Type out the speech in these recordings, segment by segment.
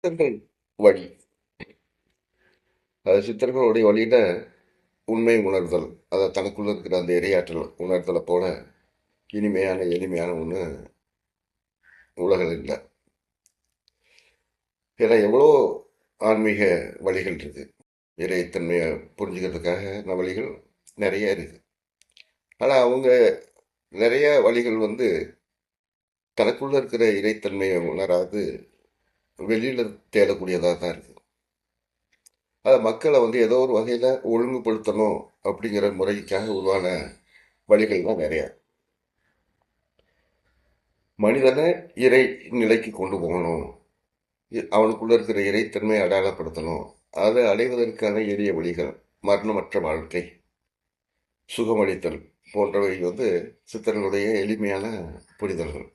சித்தர்கள் வழி. அது சித்தர்களுடைய வழியில உண்மை உணர்தல், அதை தனக்குள்ள இருக்கிற அந்த இரையாற்றல் உணர்தலை போல இனிமையான எளிமையான ஒன்று உலகில் இல்லை. ஏன்னா எவ்வளோ ஆன்மீக வழிகள் இருக்கு. இறைத்தன்மையை புரிஞ்சுக்கிறதுக்காக வழிகள் நிறைய இருக்கு. ஆனால் அவங்க நிறைய வழிகள் தனக்குள்ள இருக்கிற இறைத்தன்மையை உணராது வெளியில தேடக்கூடியதாக தான் இருக்கு. அதை மக்களை ஏதோ ஒரு வகையில் ஒழுங்குபடுத்தணும் அப்படிங்கிற முறைக்காக உருவான வழிகள் தான் நிறையா. மனிதனை இறை நிலைக்கு கொண்டு போகணும், அவனுக்குள்ள இருக்கிற இறைத்தன்மையை அடையாளப்படுத்தணும். அதை அடைவதற்கான எளிய வழிகள் மரணமற்ற வாழ்க்கை, சுகமளித்தல் போன்றவை சித்தர்களுடைய எளிமையான புரிதல்கள்.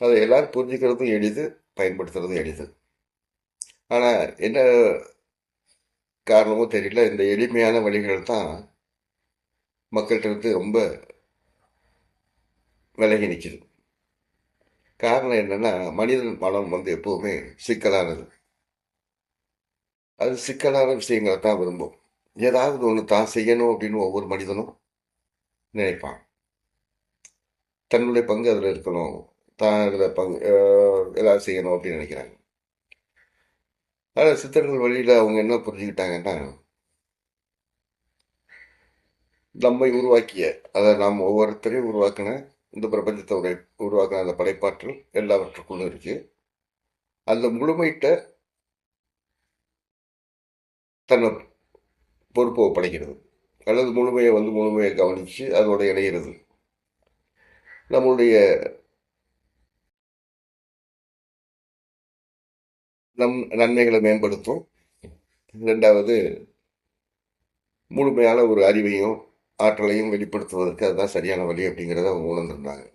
அதை எல்லாரும் புரிஞ்சுக்கிறதும் எளிது, பயன்படுத்துறதும் எளிது. ஆனால் என்ன காரணமோ தெரியல, இந்த எளிமையான வழிகள் தான் மக்கள்கிட்ட ரொம்ப விலகி நிற்கிது. காரணம் என்னன்னா, மனிதன் மனம் எப்பவுமே சிக்கலானது. அது சிக்கலான விஷயங்களை தான் விரும்பும். ஏதாவது ஒன்று தான் செய்யணும் அப்படின்னு ஒவ்வொரு மனிதனும் நினைப்பான். தன்னுடைய பங்கு அதில் இருக்கணும், தான் அதில் பங்கு ஏதாவது செய்யணும் அப்படின்னு நினைக்கிறாங்க. ஆனால் சித்தர்கள் வழியில் அவங்க என்ன புரிஞ்சுக்கிட்டாங்கன்னா, நம்மை உருவாக்கிய, அதை நாம் ஒவ்வொருத்தரையும் உருவாக்கின இந்த பிரபஞ்சத்தை உருவாக்கின அந்த படைப்பாற்றல் எல்லாவற்றுக்குள்ளும் இருக்கு. அந்த முழுமையிட்ட தன்னை பொறுப்பு ஒப்படைக்கிறது, அல்லது முழுமையை முழுமையை கவனித்து அதோட இணைகிறது. நம்மளுடைய நன்மைகளை மேம்படுத்தும். இரண்டாவது, முழுமையான ஒரு அறிவையும் ஆற்றலையும் வெளிப்படுத்துவதற்கு அதுதான் சரியான வழி அப்படிங்கிறத அவங்க உணர்ந்திருந்தாங்க.